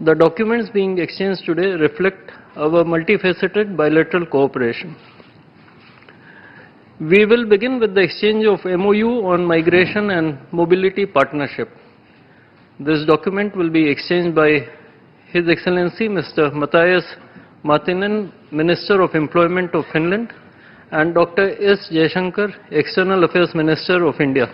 The documents being exchanged today reflect our multifaceted bilateral cooperation. We will begin with the exchange of MOU on migration and mobility partnership. This document will be exchanged by His Excellency Mr. Matthias Martinen, Minister of Employment of Finland, and Dr. S. Jaishankar, External Affairs Minister of India.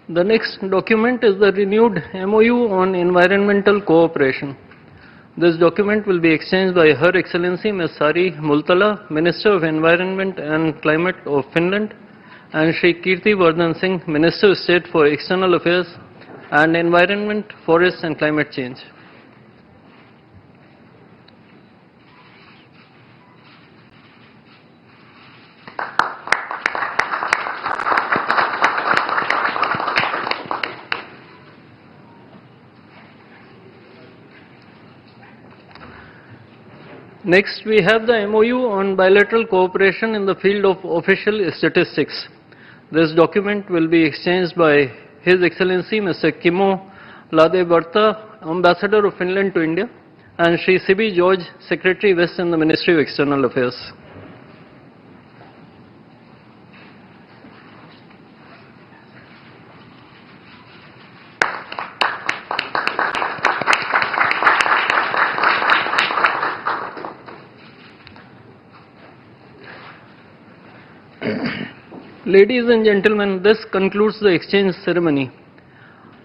The next document is the renewed MOU on environmental cooperation. This document will be exchanged by Her Excellency Ms. Sari Multala, Minister of Environment and Climate of Finland, and Shri Kirti Vardhan Singh, Minister of State for External Affairs and Environment, Forests and Climate Change. Next, we have the MOU on bilateral cooperation in the field of official statistics. This document will be exchanged by His Excellency Mr. Kimmo Ladebarta, Ambassador of Finland to India, and Shri Sibi George, Secretary West in the Ministry of External Affairs. Ladies and gentlemen, this concludes the exchange ceremony.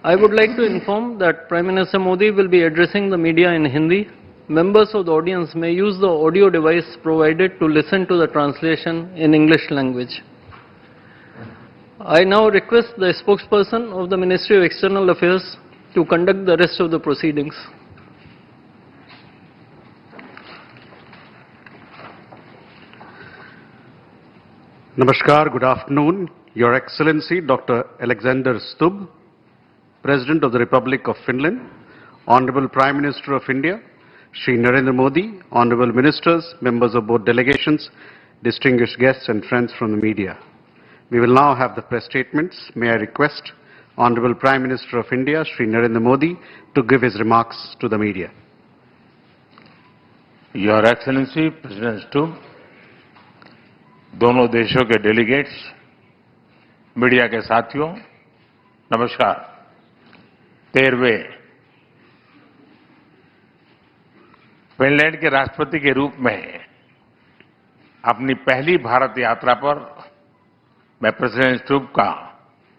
I would like to inform that Prime Minister Modi will be addressing the media in Hindi. Members of the audience may use the audio device provided to listen to the translation in English language. I now request the spokesperson of the Ministry of External Affairs to conduct the rest of the proceedings. Namaskar, good afternoon. Your Excellency Dr. Alexander Stubb, President of the Republic of Finland, Honorable Prime Minister of India, Shri Narendra Modi, Honorable Ministers, members of both delegations, distinguished guests and friends from the media. We will now have the press statements. May I request Honorable Prime Minister of India, Shri Narendra Modi, to give his remarks to the media. Your Excellency, President Stubb, दोनों देशों के delegates, media के साथियों, नमस्कार। 13वें Finland के राष्ट्रपति के रूप में अपनी पहली भारत यात्रा पर मैं प्रेसिडेंट स्टुब का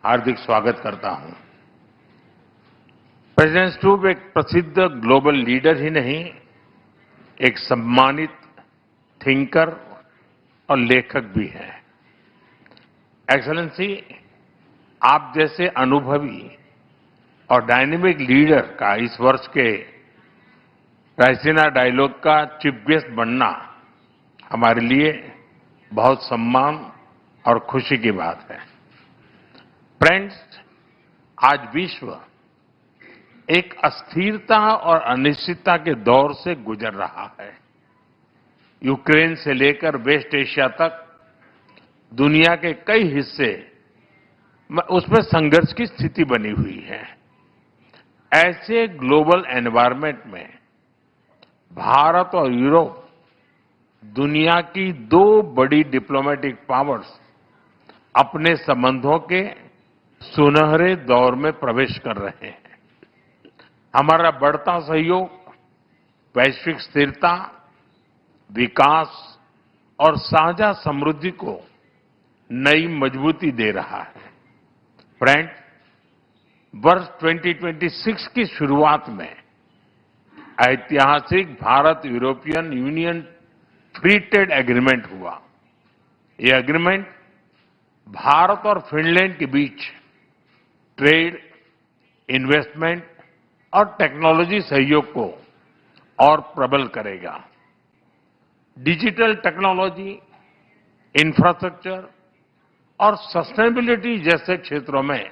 हार्दिक स्वागत करता हूं। प्रेसिडेंट स्टुब एक प्रसिद्ध ग्लोबल लीडर ही नहीं, एक सम्मानित थिंकर और लेखक भी है। एक्सेलेंसी, आप जैसे अनुभवी और डायनेमिक लीडर का इस वर्ष के रायसीना डायलॉग का चीफ गेस्ट बनना हमारे लिए बहुत सम्मान और खुशी की बात है। फ्रेंड्स, आज विश्व एक अस्थिरता और अनिश्चितता के दौर से गुजर रहा है। यूक्रेन से लेकर वेस्ट एशिया तक दुनिया के कई हिस्से उसमें संघर्ष की स्थिति बनी हुई है। ऐसे ग्लोबल एनवायरनमेंट में भारत और यूरोप दुनिया की दो बड़ी डिप्लोमेटिक पावर्स अपने संबंधों के सुनहरे दौर में प्रवेश कर रहे हैं। हमारा बढ़ता सहयोग वैश्विक स्थिरता, विकास और साझा समृद्धि को नई मजबूती दे रहा है। फ्रेंड, वर्ष 2026 की शुरुआत में ऐतिहासिक Bharat European union free trade agreement हुआ। यह एग्रीमेंट भारत और फिनलैंड के बीच ट्रेड, इन्वेस्टमेंट और टेक्नोलॉजी सहयोग को और प्रबल करेगा। डिजिटल टेक्नोलॉजी, इंफ्रास्ट्रक्चर और सस्टेनेबिलिटी जैसे क्षेत्रों में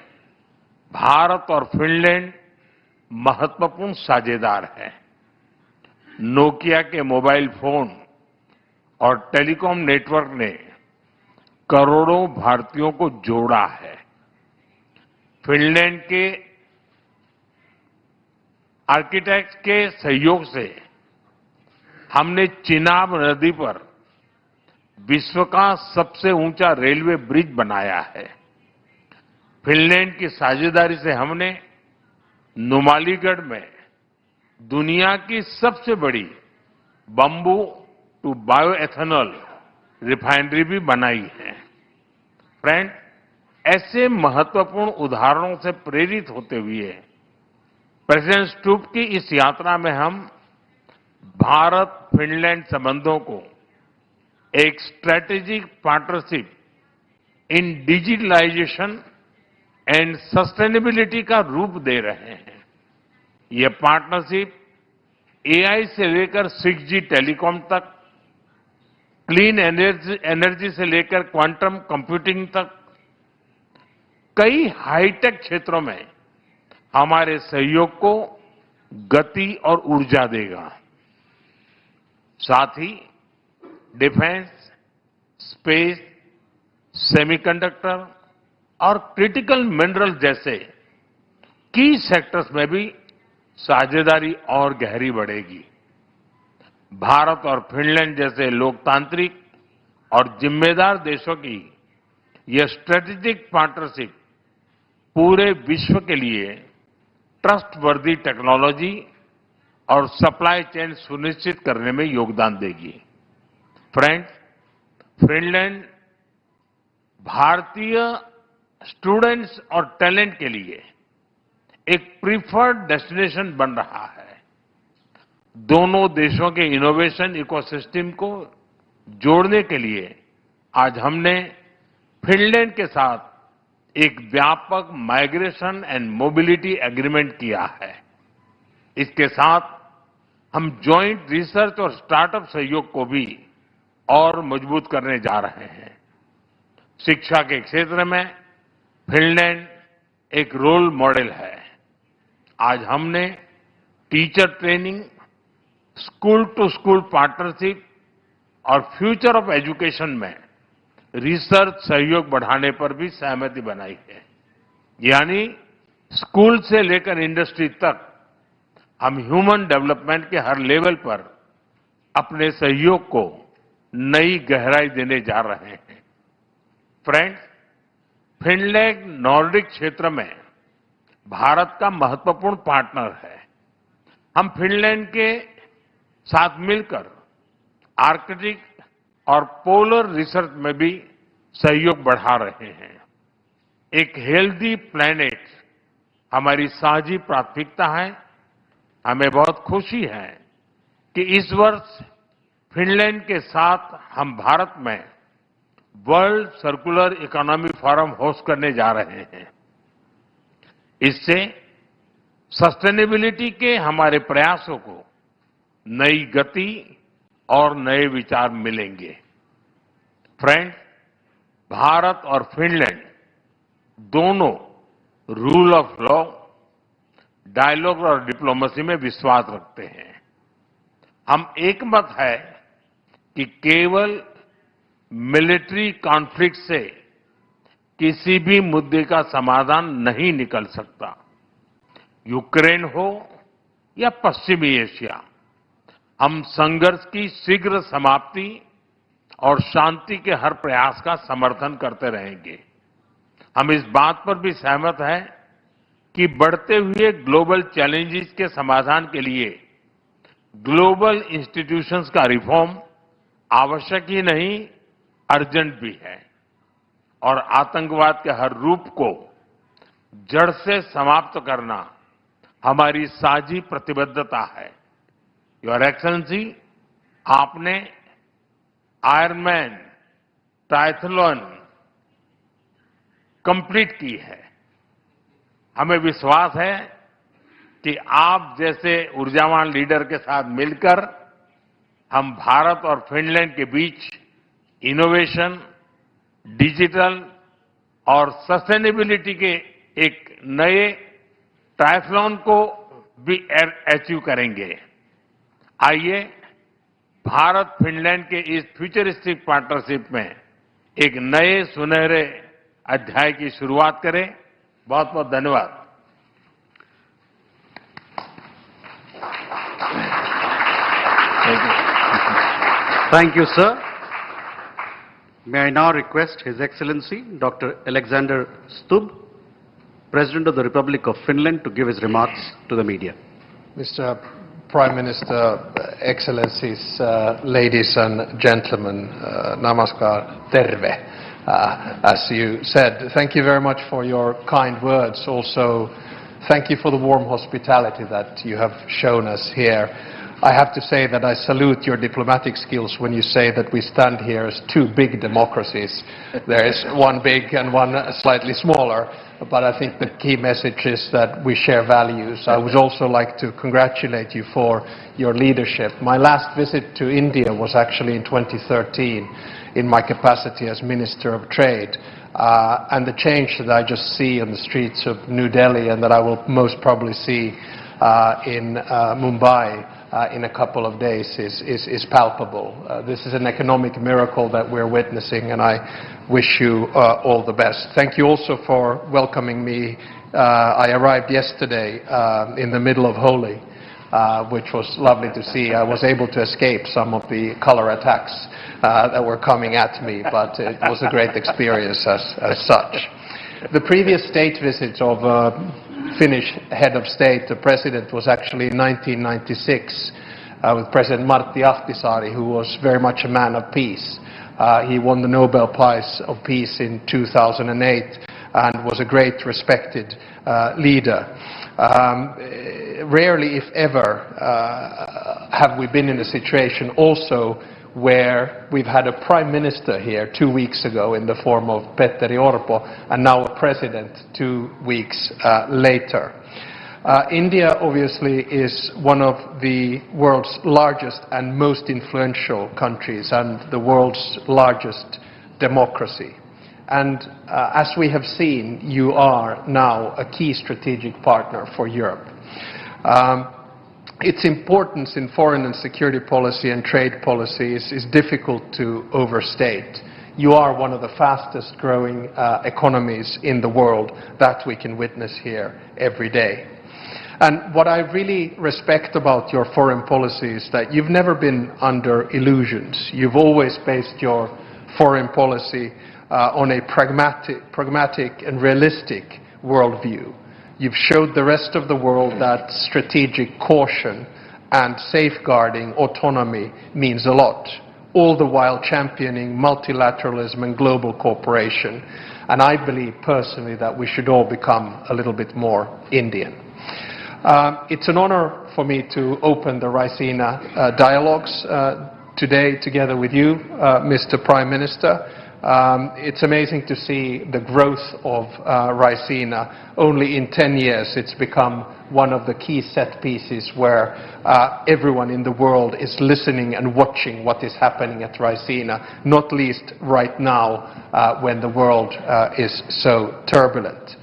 भारत और फिनलैंड महत्वपूर्ण साझेदार हैं। नोकिया के मोबाइल फोन और टेलीकॉम नेटवर्क ने करोड़ों भारतीयों को जोड़ा है। फिनलैंड के आर्किटेक्ट्स के सहयोग से हमने चिनाब नदी पर विश्व का सबसे ऊंचा रेलवे ब्रिज बनाया है। फिनलैंड की साझेदारी से हमने नुमालीगढ़ में दुनिया की सबसे बड़ी बंबू टू बायोएथेनॉल रिफाइनरी भी बनाई है। फ्रेंड, ऐसे महत्वपूर्ण उदाहरणों से प्रेरित होते हुए प्रेसिडेंट स्टूब की इस यात्रा में हम भारत फिनलैंड संबंधों को एक strategic partnership in digitalization and sustainability का रूप दे रहे हैं। ये पार्टनरशिप एआई से लेकर 6G टेलीकॉम तक, क्लीन एनर्जी से लेकर क्वांटम कंप्यूटिंग तक कई हाईटेक क्षेत्रों में हमारे सहयोग को गति और ऊर्जा देगा। साथ ही डिफेंस, स्पेस, सेमीकंडक्टर और क्रिटिकल मिनरल जैसे की सेक्टर्स में भी साझेदारी और गहरी बढ़ेगी। भारत और फिनलैंड जैसे लोकतांत्रिक और जिम्मेदार देशों की यह स्ट्रेटेजिक पार्टनरशिप पूरे विश्व के लिए ट्रस्टवर्दी टेक्नोलॉजी और सप्लाई चेन सुनिश्चित करने में योगदान देगी। फ्रेंड्स, फिनलैंड भारतीय स्टूडेंट्स और टैलेंट के लिए एक प्रीफर्ड डेस्टिनेशन बन रहा है। दोनों देशों के इनोवेशन इकोसिस्टम को जोड़ने के लिए आज हमने फिनलैंड के साथ एक व्यापक माइग्रेशन एंड मोबिलिटी एग्रीमेंट किया है। इसके साथ हम जॉइंट रिसर्च और स्टार्टअप सहयोग को भी और मजबूत करने जा रहे हैं। शिक्षा के क्षेत्र में फिनलैंड एक रोल मॉडल है। आज हमने teacher training, school to school partnership और फ्यूचर ऑफ एजुकेशन में रिसर्च सहयोग बढ़ाने पर भी सहमति बनाई है। यानी स्कूल से लेकर इंडस्ट्री तक हम ह्यूमन डेवलपमेंट के हर लेवल पर अपने सहयोग को नई गहराई देने जा रहे हैं। फ्रेंड्स, फिनलैंड नॉर्डिक क्षेत्र में भारत का महत्वपूर्ण पार्टनर है। हम फिनलैंड के साथ मिलकर आर्कटिक और पोलर रिसर्च में भी सहयोग बढ़ा रहे हैं। एक हेल्दी प्लैनेट हमारी साझी प्राथमिकता है। हमें बहुत खुशी है कि इस वर्ष फिनलैंड के साथ हम भारत में world circular economy forum host करने जा रहे हैं। इससे सस्टेनेबिलिटी के हमारे प्रयासों को नई गति और नए विचार मिलेंगे। फ्रेंड्स, भारत और फिनलैंड दोनों रूल ऑफ लॉ, डायलॉग और डिप्लोमेसी में विश्वास रखते हैं। हम एकमत है कि केवल मिलिट्री कॉन्फ्लिक्ट से किसी भी मुद्दे का समाधान नहीं निकल सकता। यूक्रेन हो या पश्चिमी एशिया, हम संघर्ष की शीघ्र समाप्ति और शांति के हर प्रयास का समर्थन करते रहेंगे। हम इस बात पर भी सहमत हैं कि बढ़ते हुए ग्लोबल चैलेंजेस के समाधान के लिए ग्लोबल इंस्टीट्यूशंस का रिफॉर्म आवश्यक ही नहीं, अर्जेंट भी है। और आतंकवाद के हर रूप को जड़ से समाप्त करना हमारी साझी प्रतिबद्धता है। योर एक्सेलेंसी, आपने आयरनमैन ट्रायथलॉन कंप्लीट की है। हमें विश्वास है कि आप जैसे ऊर्जावान लीडर के साथ मिलकर हम भारत और फिनलैंड के बीच इनोवेशन, डिजिटल और सस्टेनेबिलिटी के एक नए ट्रायथलॉन को भी अचीव करेंगे। आइए भारत फिनलैंड के इस फ्यूचरिस्टिक पार्टनरशिप में एक नए सुनहरे अध्याय की शुरुआत करें। बहुत बहुत धन्यवाद। Thank you, sir. May I now request His Excellency Dr. Alexander Stubb, President of the Republic of Finland, to give his remarks to the media. Mr. Prime Minister, Excellencies, ladies and gentlemen, namaskar, terve. As you said, thank you very much for your kind words. Also, thank you for the warm hospitality that you have shown us here. I have to say that I salute your diplomatic skills when you say that we stand here as two big democracies. There is one big and one slightly smaller, but I think the key message is that we share values. I would also like to congratulate you for your leadership. My last visit to India was actually in 2013 in my capacity as Minister of Trade. And the change that I just see on the streets of New Delhi and that I will most probably see in Mumbai in a couple of days is palpable. This is an economic miracle that we're witnessing, and I wish you all the best. Thank you also for welcoming me. I arrived yesterday in the middle of Holi, which was lovely to see. I was able to escape some of the color attacks that were coming at me, but it was a great experience as such. The previous state visit of Finnish head of state, the president, was actually in 1996 with President Martti Ahtisaari, who was very much a man of peace. He won the Nobel Prize of Peace in 2008 and was a great respected leader. Rarely, if ever, have we been in a situation also where we've had a prime minister here 2 weeks ago in the form of Petteri Orpo, and now a president 2 weeks later. India obviously is one of the world's largest and most influential countries and the world's largest democracy. And as we have seen, you are now a key strategic partner for Europe. Its importance in foreign and security policy and trade policies is difficult to overstate. You are one of the fastest growing economies in the world. That we can witness here every day. And what I really respect about your foreign policy is that you've never been under illusions. You've always based your foreign policy on a pragmatic and realistic worldview. You've showed the rest of the world that strategic caution and safeguarding autonomy means a lot, all the while championing multilateralism and global cooperation. And I believe personally that we should all become a little bit more Indian. It's an honor for me to open the Raisina dialogues today together with you, Mr. Prime Minister. It's amazing to see the growth of Raisina. Only in 10 years it's become one of the key set pieces where everyone in the world is listening and watching what is happening at Raisina, not least right now when the world is so turbulent.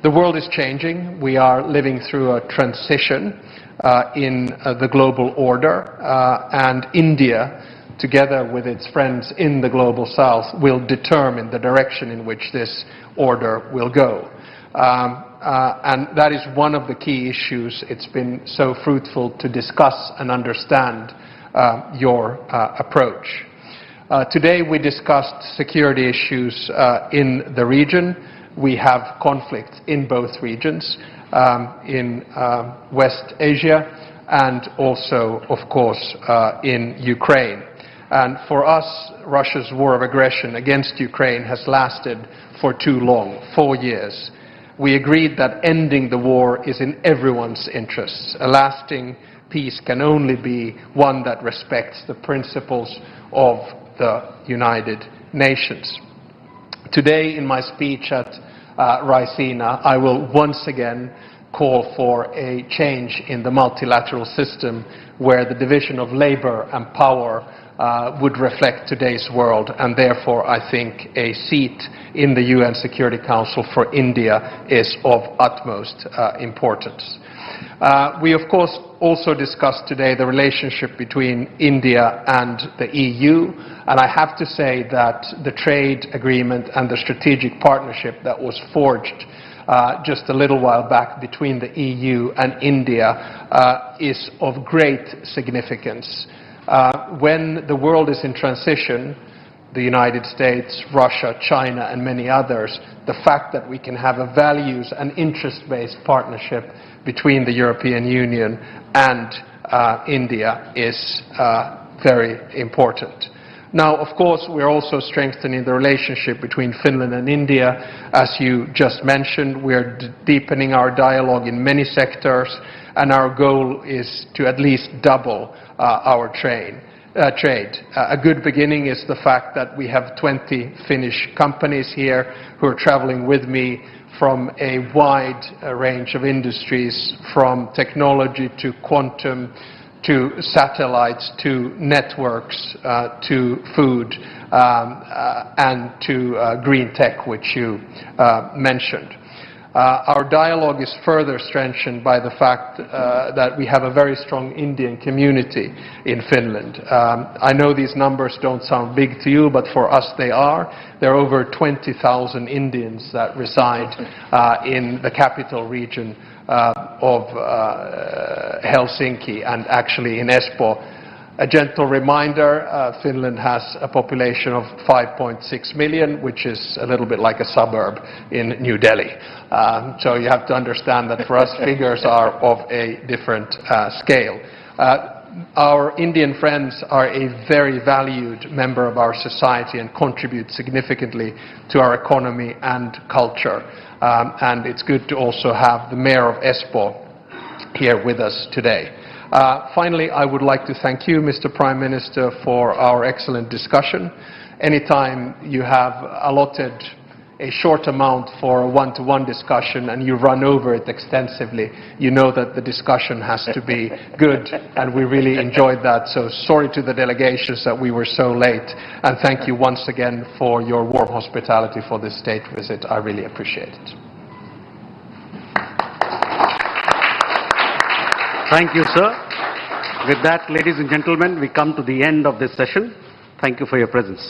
The world is changing. We are living through a transition in the global order, and India, together with its friends in the global south, will determine the direction in which this order will go. And that is one of the key issues. It's been so fruitful to discuss and understand your approach. Today we discussed security issues in the region. We have conflicts in both regions, in West Asia and also, of course, in Ukraine. And for us, Russia's war of aggression against Ukraine has lasted for too long, 4 years. We agreed that ending the war is in everyone's interests. A lasting peace can only be one that respects the principles of the United Nations. Today, in my speech at Raisina, I will once again call for a change in the multilateral system where the division of labor and power would reflect today's world, and therefore I think a seat in the UN Security Council for India is of utmost importance. We of course also discussed today the relationship between India and the EU, and I have to say that the trade agreement and the strategic partnership that was forged just a little while back between the EU and India is of great significance. When the world is in transition, the United States, Russia, China and many others, the fact that we can have a values and interest-based partnership between the European Union and India is very important. Now, of course, we're also strengthening the relationship between Finland and India. As you just mentioned, we're deepening our dialogue in many sectors, and our goal is to at least double our trade. A good beginning is the fact that we have 20 Finnish companies here who are traveling with me from a wide range of industries, from technology to quantum, to satellites, to networks, to food, and to green tech, which you mentioned. Our dialogue is further strengthened by the fact that we have a very strong Indian community in Finland. I know these numbers don't sound big to you, but for us they are. There are over 20,000 Indians that reside in the capital region of Helsinki and actually in Espoo. A gentle reminder, Finland has a population of 5.6 million, which is a little bit like a suburb in New Delhi. So you have to understand that for us figures are of a different scale. Our Indian friends are a very valued member of our society and contribute significantly to our economy and culture. And it's good to also have the mayor of Espoo here with us today. Finally, I would like to thank you, Mr. Prime Minister, for our excellent discussion. Anytime you have allotted a short amount for a one-to-one discussion and you run over it extensively, you know that the discussion has to be good, and we really enjoyed that. So sorry to the delegations that we were so late, and thank you once again for your warm hospitality for this state visit. I really appreciate it. Thank you, sir. With that, ladies and gentlemen, we come to the end of this session. Thank you for your presence.